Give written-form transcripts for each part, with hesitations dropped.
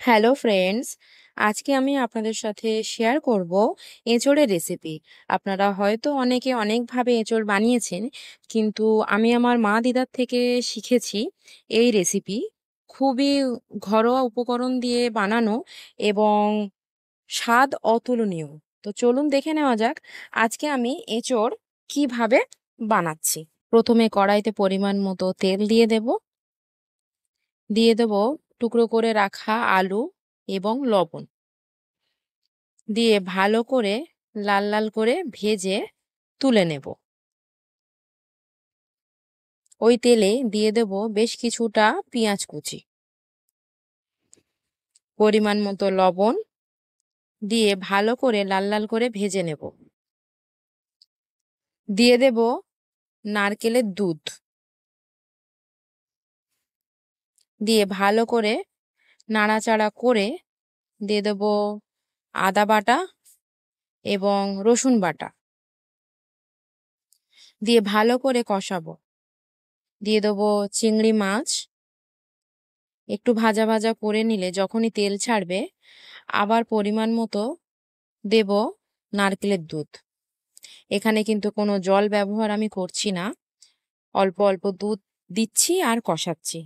Hello friends, আজকে আমি আপনাদের সাথে শেয়ার করব এঁচোড়ের রেসিপি। আপনারা হয়তো অনেকে অনেকভাবে এঁচোড় বানিয়েছেন, কিন্তু আমি আমার মা দিদার থেকে শিখেছি এই রেসিপি। খুবই ঘরোয়া উপকরণ দিয়ে বানানো এবং স্বাদ অতুলনীয়। তো চলুন দেখে নেওয়া যাক আজকে আমি এঁচোড় কিভাবে বানাচ্ছি। প্রথমে কড়াইতে পরিমাণ মতো তেল দিয়ে দেব টুকরো করে রাখা আলু এবং লবণ দিয়ে ভালো করে লাল লাল করে ভেজে তুলে নেব। ওই তেলে দিয়ে দেব বেশ কিছুটা পেঁয়াজ কুচি, পরিমাণ মতো লবণ দিয়ে ভালো করে লাল লাল করে ভেজে নেব। দিয়ে দেব নারকেলের দুধ, দিয়ে ভালো করে নাড়াচাড়া করে দিয়ে দেব আদা বাটা এবং রসুন বাটা, দিয়ে ভালো করে কষাবো। দিয়ে দেব চিংড়ি মাছ, একটু ভাজা ভাজা করে নিলে যখনই তেল ছাড়বে আবার পরিমাণ মতো দেব নারকেলের দুধ। এখানে কিন্তু কোনো জল ব্যবহার আমি করছি না, অল্প অল্প দুধ দিচ্ছি আর কষাচ্ছি।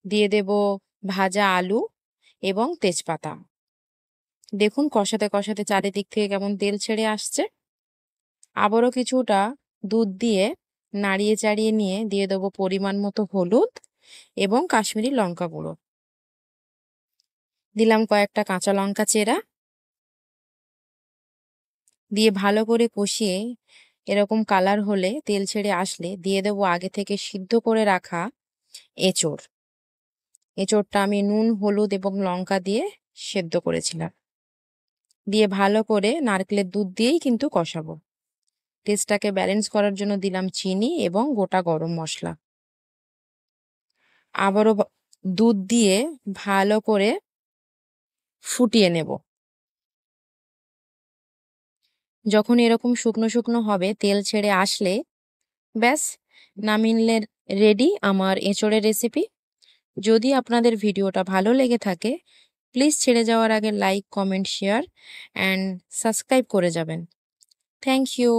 দিয়ে দেব ভাজা আলু এবং তেজপাতা। দেখুন কষাতে কষাতে চারিদিক থেকে কেমন তেল ছেড়ে আসছে। আবারও কিছুটা দুধ দিয়ে নাড়িয়ে চাড়িয়ে নিয়ে দিয়ে দেবো পরিমাণ মতো হলুদ এবং কাশ্মীরি লঙ্কা গুঁড়ো। দিলাম কয়েকটা কাঁচা লঙ্কা চেরা, দিয়ে ভালো করে কষিয়ে এরকম কালার হলে তেল ছেড়ে আসলে দিয়ে দেবো আগে থেকে সিদ্ধ করে রাখা এঁচোড়। এঁচোড়টা আমি নুন হলুদ এবং লঙ্কা দিয়ে সেদ্ধ করেছিলাম। দিয়ে ভালো করে নারকেলের দুধ দিয়েই কিন্তু কষাবো। টেস্টটাকে ব্যালেন্স করার জন্য দিলাম চিনি এবং গোটা গরম মশলা। আবারও দুধ দিয়ে ভালো করে ফুটিয়ে নেব। যখন এরকম শুকনো শুকনো হবে তেল ছেড়ে আসলে ব্যাস, নামিয়ে রেডি আমার এঁচোড়ের রেসিপি। যদি আপনাদের ভিডিওটা ভালো লেগে থাকে প্লিজ ছেড়ে যাওয়ার আগে like comment share and subscribe করে যাবেন। Thank you.